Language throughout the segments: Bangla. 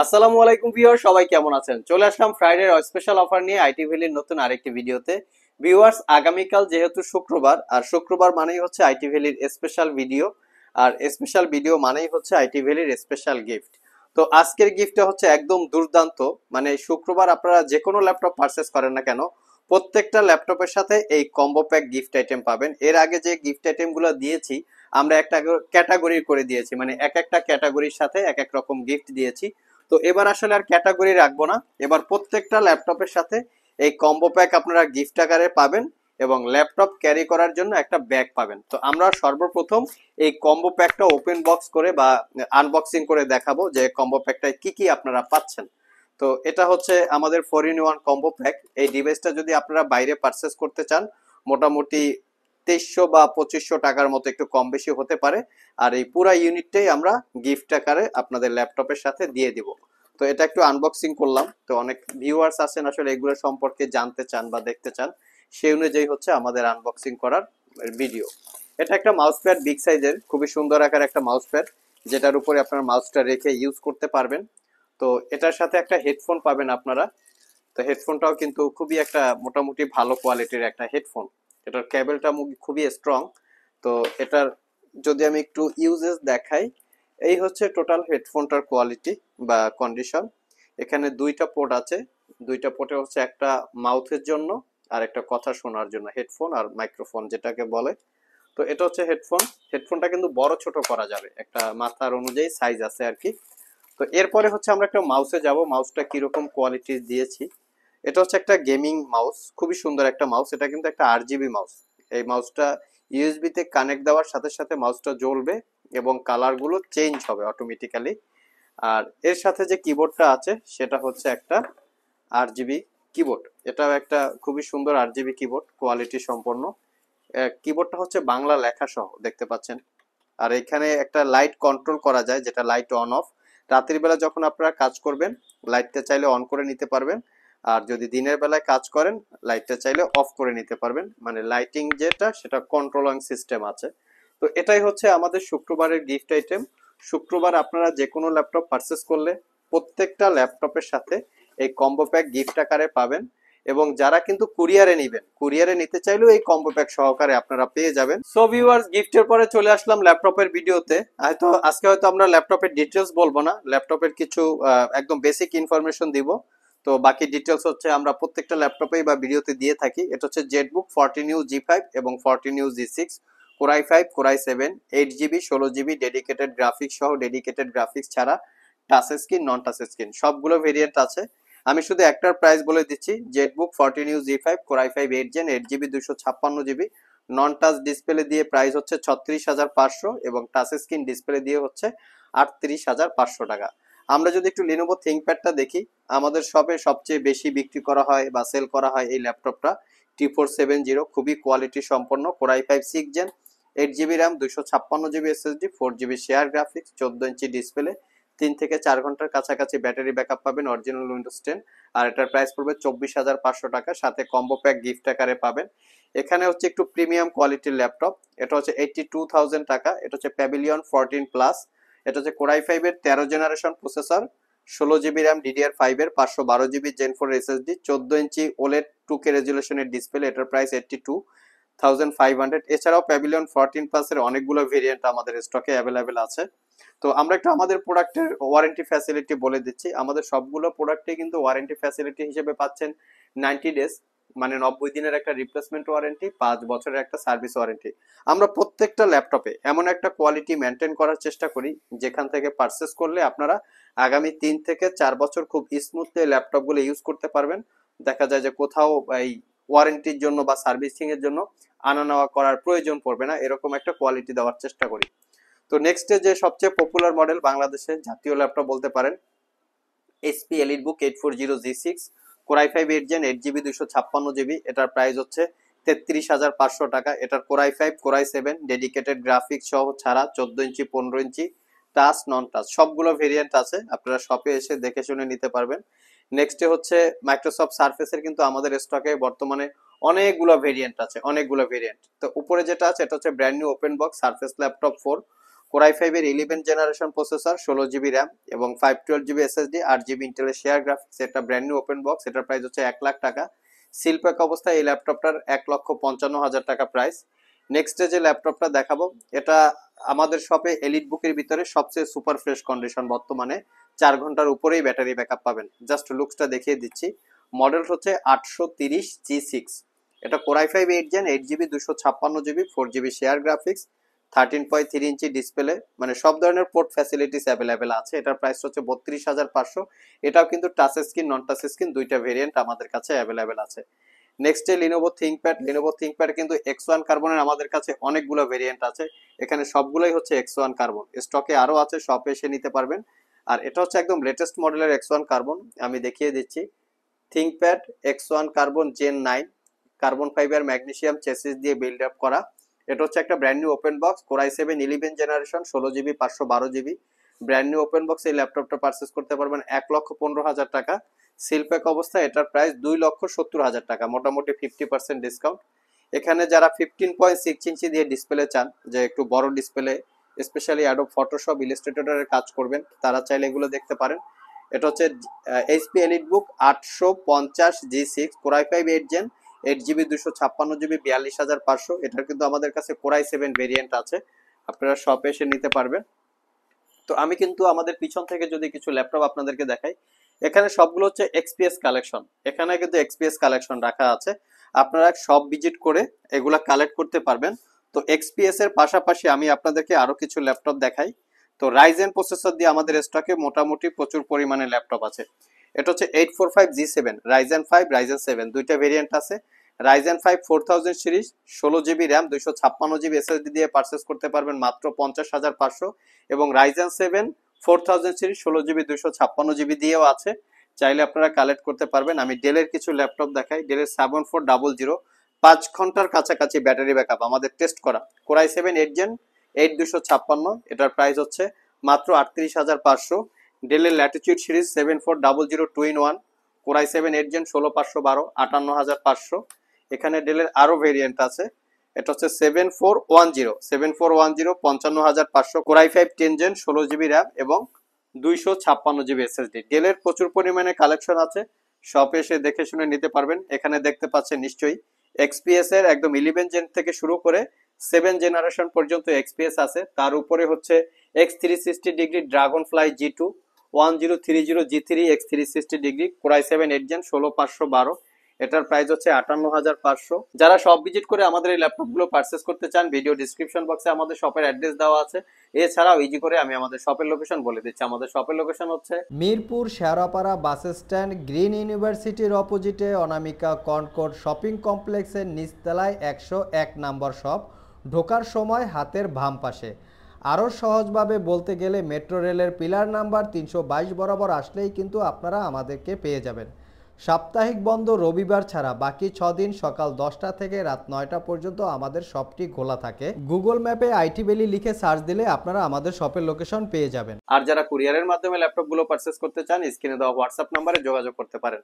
আসসালামু আলাইকুম ভিউয়ার, সবাই কেমন আছেন? চলে আসলাম ফ্রাইডের স্পেশাল অফার নিয়ে আইটি ভ্যালির নতুন আরেকটি ভিডিওতে। ভিউয়ার্স, আগামীকাল যেহেতু শুক্রবার, আর শুক্রবার মানেই হচ্ছে আইটি ভ্যালির স্পেশাল ভিডিও, আর স্পেশাল ভিডিও মানেই হচ্ছে আইটি ভ্যালির স্পেশাল গিফট। তো আজকের গিফটটা হচ্ছে একদম দুর্দান্ত। মানে শুক্রবার আপনারা যে কোনো ল্যাপটপ পারচেস করেন না কেন, প্রত্যেকটা ল্যাপটপের সাথে এই কম্বো প্যাক গিফট আইটেম পাবেন। এর আগে যে গিফট আইটেমগুলো দিয়েছি আমরা একটা ক্যাটাগরি করে দিয়েছি, মানে এক একটা ক্যাটাগরির সাথে এক এক রকম গিফট দিয়েছি। তো এবার আসলে আর ক্যাটাগরি রাখবো না, এবার প্রত্যেকটা ল্যাপটপের সাথে এই কম্বো প্যাক আপনারা গিফট আকারে পাবেন এবং ল্যাপটপ ক্যারি করার জন্য একটা ব্যাগ পাবেন। তো আমরা সর্বপ্রথম এই কম্বো প্যাকটা ওপেন বক্স করে বা আনবক্সিং করে দেখাবো যে কম্বো প্যাকটায় কি কি আপনারা পাচ্ছেন। তো এটা হচ্ছে আমাদের 4-in-1 কম্বো প্যাক। এই ডিভাইসটা যদি আপনারা বাইরে পারচেস করতে চান মোটামুটি 2300 বা 2500 টাকার মতো, একটু কম বেশি হতে পারে। আর এই পুরা ইউনিটটাই আমরা গিফট আকারে আপনাদের ল্যাপটপের সাথে দিয়ে দিব। তো এটা একটু আনবক্সিং করলাম। তো অনেক ভিউয়ার্স আছেন আসলে এগুলো সম্পর্কে জানতে চান বা দেখতে চান, সেই অনুযায়ী হচ্ছে আমাদের আনবক্সিং করার ভিডিও। এটা একটা মাউস প্যাড, বিগ সাইজের, খুবই সুন্দর আকার একটা মাউস প্যাড, যেটার উপরে আপনার মাউসটা রেখে ইউজ করতে পারবেন। তো এটার সাথে একটা হেডফোন পাবেন আপনারা। তো হেডফোনটাও কিন্তু খুবই একটা মোটামুটি ভালো কোয়ালিটির একটা হেডফোন। এটার কেবলটা খুবই স্ট্রং। তো এটার যদি আমি একটু ইউজেস দেখাই, এই হচ্ছে টোটাল হেডফোনটার কোয়ালিটি বা কন্ডিশন। এখানে দুইটা পোর্ট আছে, দুইটা পোর্টে হচ্ছে একটা মাউথের জন্য আর একটা কথা শোনার জন্য, হেডফোন আর মাইক্রোফোন যেটাকে বলে। তো এটা হচ্ছে হেডফোন। হেডফোনটা কিন্তু বড় ছোট করা যাবে, একটা মাথার অনুযায়ী সাইজ আছে আর কি। তো এরপরে হচ্ছে আমরা একটা মাউসে যাব, মাউসটা কিরকম কোয়ালিটি দিয়েছি। এটা হচ্ছে একটা গেমিং মাউস, খুবই সুন্দর একটা মাউস। এটা কিন্তু একটা আরজিবি মাউস। এই মাউসটা ইউএসবি তে কানেক্ট দেওয়ার সাথে সাথে মাউসটা জ্বলবে এবং কালার গুলো চেঞ্জ হবে অটোমেটিক্যালি। আর এর সাথে যে কিবোর্ডটা আছে সেটা হচ্ছে একটা আরজিবি কিবোর্ড। এটাও একটা খুবই সুন্দর আরজিবি কিবোর্ড, কোয়ালিটি সম্পন্ন। কিবোর্ডটা হচ্ছে বাংলা লেখা সহ, দেখতে পাচ্ছেন। আর এখানে একটা লাইট কন্ট্রোল করা যায়, যেটা লাইট অন অফ। রাতের বেলা যখন আপনারা কাজ করবেন লাইটটা চাইলে অন করে নিতে পারবেন, আর যদি দিনের বেলায় কাজ করেন লাইটটা চাইলে অফ করে নিতে পারবেন। মানে লাইটিং যেটা সেটা কন্ট্রোলিং সিস্টেম আছে। তো এটাই হচ্ছে আমাদের শুক্রবারের গিফট আইটেম। শুক্রবার আপনারা যে কোনো ল্যাপটপ পারচেস করলে প্রত্যেকটা ল্যাপটপের সাথে এই কম্বো প্যাক গিফট আকারে পাবেন। এবং যারা কিন্তু কুরিয়ারে নিবেন, কুরিয়ারে নিতে চাইলেও এই কম্বো প্যাক সহকারে আপনারা পেয়ে যাবেন। সো ভিউয়ার্স, গিফটের পরে চলে আসলাম ল্যাপটপের ভিডিওতে। আজকে হয়তো আমরা ল্যাপটপের ডিটেলস বলবো না, ল্যাপটপের কিছু একদম বেসিক ইনফরমেশন দিব। তো বাকি ডিটেলস হচ্ছে আমরা প্রত্যেকটা ল্যাপটপেই বা ভিডিওতে দিয়ে থাকি। এটা হচ্ছে জেটবুক 14U G5 এবং 14U G6, core i5, core i7, 8 GB, 16 GB, dedicated graphics সহ, ডেডিকেটেড গ্রাফিক্স ছাড়া, touch screen, non touch screen সবগুলো ভেরিয়েন্ট আছে। আমি শুধু একটার প্রাইস বলে দিচ্ছি, ZBook 14U G5, core i5 8 gen, 8 GB, 256 GB, non touch display দিয়ে প্রাইস হচ্ছে 36,500 এবং টাচ স্ক্রিন ডিসপ্লে দিয়ে হচ্ছে 38,500 টাকা। আমরা যদি একটু লিনোভো থিংকপ্যাডটা দেখি, আমাদের শপে সবচেয়ে বেশি বিক্রি করা হয় বা সেল করা হয় এই ল্যাপটপটা T470, খুবই কোয়ালিটি সম্পন্ন, core i5 6 gen, 8 GB RAM, 256 GB SSD, 4 GB share graphics, 14 inch display, 3 থেকে 4 ঘন্টার কাছাকাছি ব্যাটারি ব্যাকআপ পাবেন, অরিজিনাল উইন্ডোজ 10। আর এটার প্রাইস পড়বে 24,500 টাকা, সাথে কম্বো প্যাক গিফট আকারে পাবেন। এখানে হচ্ছে একটু প্রিমিয়াম কোয়ালিটির ল্যাপটপ, এটা হচ্ছে 82,000 টাকা। এটা হচ্ছে প্যাভিলিয়ন 14 প্লাস। এটা হচ্ছে কোর i5 এর 13 generation processor, 16 GB RAM, DDR5 এর, 512 জিবি জেন 4 এসএসডি, 14 ইঞ্চি ওলেড 2K রেজুলেশনের ডিসপ্লে। এটার প্রাইস 82,500। এছাড়াও প্যাভিলিয়ন 14 প্লাস এর অনেকগুলো ভেরিয়েন্ট আমাদের স্টকে অ্যাভেলেবেল আছে। তো আমরা একটু আমাদের প্রোডাক্টের ওয়ারেন্টি ফ্যাসিলিটি বলে দিচ্ছি। আমাদের সবগুলো প্রোডাক্টে কিন্তু ওয়ারেন্টি ফ্যাসিলিটি হিসেবে পাচ্ছেন 90 ডেজ, মানে 90 দিনের একটা রিপ্লেসমেন্ট ওয়ারেন্টি, 5 বছরের একটা সার্ভিস ওয়ারেন্টি। আমরা প্রত্যেকটা ল্যাপটপে এমন একটা কোয়ালিটি মেনটেন করার চেষ্টা করি যেখান থেকে পারচেস করলে আপনারা আগামী 3 থেকে 4 বছর খুব স্মুথলি ল্যাপটপগুলো ইউজ করতে পারবেন। দেখা যায় যে কোথাও এই ওয়ারেন্টির জন্য বা সার্ভিসিং এর জন্য আনা নেওয়া করার প্রয়োজন পড়বে না, এরকম একটা কোয়ালিটি দেওয়ার চেষ্টা করি। তো নেক্সটে যে সবচেয়ে পপুলার মডেল, বাংলাদেশে জাতীয় ল্যাপটপ বলতে পারেন, HP EliteBook 840G6, core i5 8 gen, 8 GB, 256 GB. এটার প্রাইস হচ্ছে 33,500 টাকা। এটার core i5, core i7 dedicated graphics সহ ছাড়া, 14 ইঞ্চি, 15 ইঞ্চি, টাচ, নন টাচ সবগুলো ভেরিয়েন্ট আছে, আপনারা শপে এসে দেখে শুনে নিতে পারবেন। নেক্সটে হচ্ছে মাইক্রোসফট সার্ফেসের, কিন্তু আমাদের স্টকে বর্তমানে অনেকগুলো ভেরিয়েন্ট আছে, অনেকগুলো ভেরিয়েন্ট। তো উপরে যেটা আছে এটা হচ্ছে brand new open box surface laptop 4, core i5 এর 11 জেনারেশন প্রসেসর, 16 জিবি র্যাম এবং 512 জিবি এসএসডি, 8 জিবি ইন্টেলের শেয়ার গ্রাফিক্স। এটা ব্র্যান্ড নিউ ওপেন বক্স, এটার প্রাইস হচ্ছে 1 লাখ টাকা। সিল প্যাক অবস্থায় এই ল্যাপটপটার 1,55,000 টাকা প্রাইস। নেক্সট যে ল্যাপটপটা দেখাবো, এটা আমাদের শপে এলিট বুকের ভিতরে সবচেয়ে সুপার ফ্রেশ কন্ডিশন, বর্তমানে 4 ঘন্টার উপরেই ব্যাটারি ব্যাকআপ পাবেন। জাস্ট লুকসটা দেখিয়ে দিচ্ছি। মডেল হচ্ছে 830G6। এটা core i5 8 gen, 8 GB 256 GB, 4 GB share graphics, 13.3 inch display, মানে সব ধরনের পোর্ট ফ্যাসিলিটিস অ্যাভেলেবেল আছে। এটার প্রাইস হচ্ছে 32,500। এটাও কিন্তু touch screen non touch screen দুইটা ভেরিয়েন্ট আমাদের কাছে অ্যাভেলেবেল আছে। নেক্সট লিনোভো থিংকপ্যাড কিন্তু X1 কার্বনের আমাদের কাছে অনেকগুলো ভেরিয়েন্ট আছে। এখানে সবগুলোই হচ্ছে X1 কার্বন, স্টকে আরো আছে, শপে এসে নিতে পারবেন। আর এটা হচ্ছে একদম লেটেস্ট মডেলের X1 কার্বন, আমি দেখিয়ে দিচ্ছি। ThinkPad X1 carbon gen 9, carbon fibre magnesium chassis দিয়ে বিল্ড আপ করা। এটা হচ্ছে একটা brand new open box, core i7 11 generation, 16 GB 512 GB. Brand new open box এই ল্যাপটপটা পারচেস করতে পারবেন 1,15,000 টাকা। সিল প্যাক অবস্থায় এটার প্রাইস 2,70,000 টাকা, মোটামুটি 50% ডিসকাউন্ট। এখানে যারা 15.6 ইঞ্চি দিয়ে ডিসপ্লে চান, যে একটু বড় ডিসপ্লে, স্পেশালি অ্যাডোব ফটোশপ ইলাস্ট্রেটরের কাজ করবেন, তারা চাইলে এগুলো দেখতে পারেন। এটা হচ্ছে HP EliteBook 850G6, core i5 8 gen, 8 GB 256 GB, 42,500। এটার কিন্তু আমাদের কাছে কোর i7 ভেরিয়েন্ট আছে, আপনারা শপে এসে নিতে পারবেন। তো আমি কিন্তু আমাদের পিছন থেকে যদি কিছু ল্যাপটপ আপনাদেরকে দেখাই, এখানে সবগুলো হচ্ছে এক্সপিএস কালেকশন। এখানে কিন্তু এক্সপিএস কালেকশন রাখা আছে, আপনারা সব ভিজিট করে এগুলা কালেক্ট করতে পারবেন। তো এক্সপিএস এর পাশাপাশি আমি আপনাদেরকে আরো কিছু ল্যাপটপ দেখাই। তো রাইজেন প্রসেসর দিয়ে আমাদের স্টকে মোটামুটি প্রচুর পরিমাণে ল্যাপটপ আছে। এটা হচ্ছে 845G7, রাইজেন 5, রাইজেন 7 দুইটা ভেরিয়েন্ট আছে। Ryzen 5 4000 series, 16 GB RAM, 256 GB SSD দিয়ে পারচেস করতে পারবেন মাত্র 50,500। এবং রাইজেন 7 4000 সিরিজ, 16 জিবি 256 জিবি দিয়েও আছে, চাইলে আপনারা কালেক্ট করতে পারবেন। আমি ডেলের কিছু ল্যাপটপ দেখাই। ডেলের 7400, 5 ঘন্টার কাছাকাছি ব্যাটারি ব্যাকআপ, আমাদের টেস্ট করা। কোর i7 8 জেন, 8256, এটার প্রাইস হচ্ছে মাত্র 38,500। ডেলের Latitude series 7400 2-in-1, core i7 8 gen, 16512, 58,500। এখানে ডেলের আরো ভেরিয়েন্ট আছে। এটা হচ্ছে 7410, 55,500, core i5 10 gen, 16 GB RAM এবং 256 জিবি এসএসডি। ডেলের প্রচুর পরিমাণে কালেকশন আছে, শপে এসে দেখে শুনে নিতে পারবেন। এখানে দেখতে পাচ্ছেন নিশ্চয়ই এক্সপিএস এর একদম 11 জেন থেকে শুরু করে 7 জেনারেশন পর্যন্ত এক্সপিএস আছে। তার উপরে হচ্ছে X360 degree Dragonfly G2, 1030G3 X360 degree, core i7 8 gen, 16512। এটার প্রাইস হচ্ছে 58,500। যারা সব ভিজিট করে আমাদের এই ল্যাপটপ গুলো পারচেস করতে চান, ভিডিও ডিসক্রিপশন বক্সে আমাদের শপের অ্যাড্রেস দেওয়া আছে। এছাড়াও ইজি করে আমি আমাদের শপের লোকেশন বলে দিচ্ছি। আমাদের শপের লোকেশন হচ্ছে Mirpur Shewrapara bus stand, green ইউনিভার্সিটির অপোজিটে অনামিকা কনকর্ড শপিং কমপ্লেক্সের নিচতলায় 101 নম্বর শপ। ঢোকার সময় হাতের বাম পাশে। আরও সহজভাবে বলতে গেলে মেট্রো রেলের পিলার নাম্বার 322 বরাবর আসলেই কিন্তু আপনারা আমাদেরকে পেয়ে যাবেন। সাপ্তাহিক বন্ধ রবিবার ছাড়া বাকি 6 দিন সকাল 10টা থেকে রাত 9টা পর্যন্ত আমাদের শপটি খোলা থাকে। গুগল ম্যাপে আইটি ভ্যালি লিখে সার্চ দিলে আপনারা আমাদের শপের লোকেশন পেয়ে যাবেন। আর যারা কুরিয়ারের মাধ্যমে ল্যাপটপ গুলো পারচেস করতে চান, স্ক্রিনে দেওয়া হোয়াটসঅ্যাপ নাম্বারে যোগাযোগ করতে পারেন।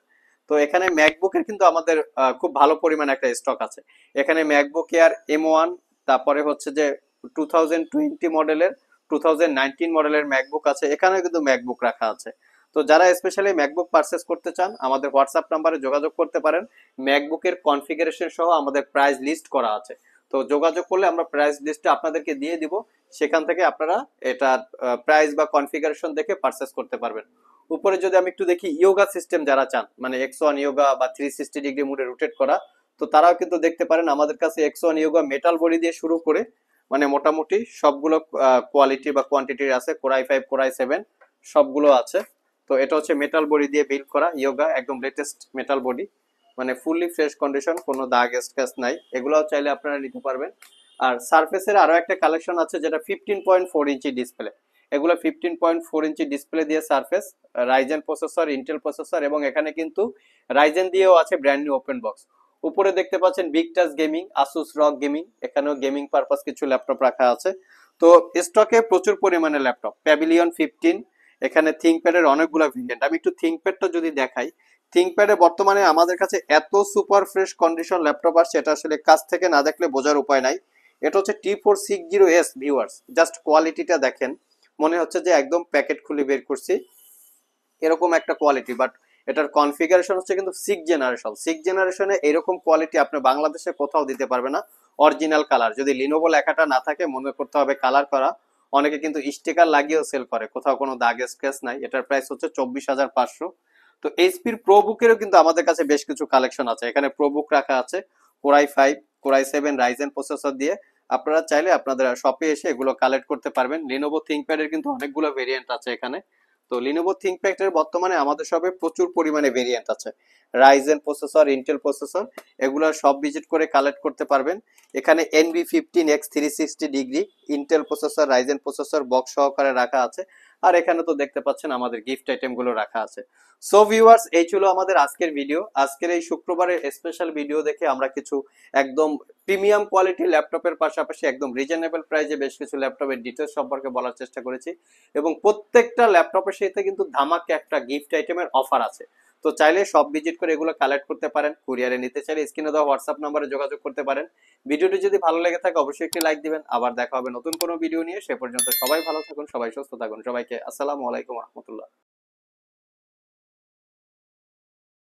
তো এখানে ম্যাকবুকের কিন্তু আমাদের খুব ভালো পরিমাণে একটা স্টক আছে। এখানে ম্যাকবুক এয়ার M1, তারপরে হচ্ছে যে 2020 মডেলের, 2019 মডেলের ম্যাকবুক আছে। এখানে কিন্তু ম্যাকবুক রাখা আছে। তো যারা স্পেশালি ম্যাকবুক পারচেস করতে চান, আমাদের হোয়াটসঅ্যাপ নাম্বারে যোগাযোগ করতে পারেন। ম্যাকবুকের কনফিগারেশন সহ আমাদের প্রাইস লিস্ট করা আছে। তো যোগাযোগ করলে আমরা প্রাইস লিস্টটা আপনাদেরকে দিয়ে দিব, সেখান থেকে আপনারা এটার প্রাইস বা কনফিগারেশন দেখে পারচেস করতে পারবেন। উপরে যদি আমি একটু দেখি, ইয়োগা সিস্টেম যারা চান, মানে X1 ইয়োগা বা 360 ডিগ্রি মুডে রোটেট করা, তো তারাও কিন্তু দেখতে পারেন। আমাদের কাছে X1 ইয়োগা মেটাল বডি দিয়ে শুরু করে মানে মোটামুটি সবগুলো কোয়ালিটি বা কোয়ান্টিটির আছে। কোর i5, কোর i7 সবগুলো আছে। তো এটা হচ্ছে মেটাল বডি দিয়ে বিল্ড করা ইয়োগা, একদম লেটেস্ট মেটাল বডি, মানে ফুললি ফ্রেশ কন্ডিশন, কোনো দাগ স্ক্র্যাচ নাই। এগুলোও চাইলে আপনারা নিতে পারবেন। আর সারফেসের আরো একটা কালেকশন আছে যেটা 15.4 ইঞ্চি ডিসপ্লে। এগুলো 15.4 ইঞ্চি ডিসপ্লে দিয়ে surface, Ryzen processor, Intel processor, এবং এখানে কিন্তু রাইজেন দিয়েও আছে ব্র্যান্ড নিউ ওপেন বক্স। উপরে দেখতে পাচ্ছেন big touch gaming, Asus rock gaming, এখানেও গেমিং পারপাস কিছু ল্যাপটপ রাখা আছে। তো স্টকে প্রচুর পরিমাণে ল্যাপটপ। প্যাভিলিয়ন 15, এখানে থিংকপ্যাডের অনেকগুলো ভেরিয়েন্ট। আমি একটু থিংকপ্যাডটা যদি দেখাই, থিংকপ্যাডে বর্তমানে আমাদের কাছে এত সুপার ফ্রেশ কন্ডিশন ল্যাপটপ আসছে, এটা আসলে কাছ থেকে না দেখলে বোঝার উপায় নাই। এটা হচ্ছে T460S ভিউয়ার্স, জাস্ট কোয়ালিটিটা দেখেন, মনে হচ্ছে যে একদম প্যাকেট খুলে বের করছি এরকম একটা কোয়ালিটি। বাট এটার কনফিগারেশন হচ্ছে কিন্তু 6 জেনারেশনে এরকম কোয়ালিটি আপনি বাংলাদেশে কোথাও দিতে পারবে না। অরিজিনাল কালার, যদি লিনোভো লেখাটা না থাকে মনে করতে হবে কালার করা। অনেকে কিন্তু স্টিকার লাগিয়েও সেল করে, কোথাও কোনো দাগ স্ক্র্যাচ নাই। এটার প্রাইস হচ্ছে 24,500। তো এইচপির প্রো বুকেরও কিন্তু আমাদের কাছে বেশ কিছু কালেকশন আছে। এখানে প্রো বুক রাখা আছে কোরাই 5 কোরাই 7 রাইজেন প্রসেসর দিয়ে। আপনারা চাইলে আপনাদের শপে এসে এগুলো কালেক্ট করতে পারবেন। লিনোভো থিংকপ্যাডের কিন্তু অনেকগুলো ভেরিয়েন্ট আছে এখানে। তো লিনোভো থিংকপ্যাড এর বর্তমানে আমাদের শপে প্রচুর পরিমাণে ভেরিয়েন্ট আছে, রাইজেন প্রসেসর, ইন্টেল প্রসেসর, এগুলো সব ভিজিট করে কালেক্ট করতে পারবেন। এখানে NV15X 360 degree Intel processor, Ryzen processor box সহকারে রাখা আছে। আর এখানে তো দেখতে পাচ্ছেন আমাদের গিফট আইটেম গুলো রাখা আছে। সো ভিউয়ার্স, এই ছিল আমাদের আজকের ভিডিও। আজকের এই শুক্রবারের স্পেশাল ভিডিও দেখে আমরা কিছু একদম প্রিমিয়াম কোয়ালিটি ল্যাপটপের পাশাপাশি একদম রিজনেবল প্রাইসে বেশ কিছু ল্যাপটপের ডিটেলস সম্পর্কে বলার চেষ্টা করেছি। এবং প্রত্যেকটা ল্যাপটপের সাথে কিন্তু ধামাকে একটা গিফট আইটেমের অফার আছে। তো চাইলে সব ভিজিট করে এগুলো কালেক্ট করতে পারেন। কুরিয়ারে নিতে চাইলে স্ক্রিনে দেওয়া হোয়াটসঅ্যাপ নম্বরে যোগাযোগ করতে পারেন। ভিডিওটি যদি ভালো লেগে থাকে অবশ্যই একটি লাইক দিবেন। আবার দেখা হবে নতুন কোনো ভিডিও নিয়ে। সে পর্যন্ত সবাই ভালো থাকুন, সবাই সুস্থ থাকুন। সবাইকে আসসালামু আলাইকুম রহমতুল্লাহ।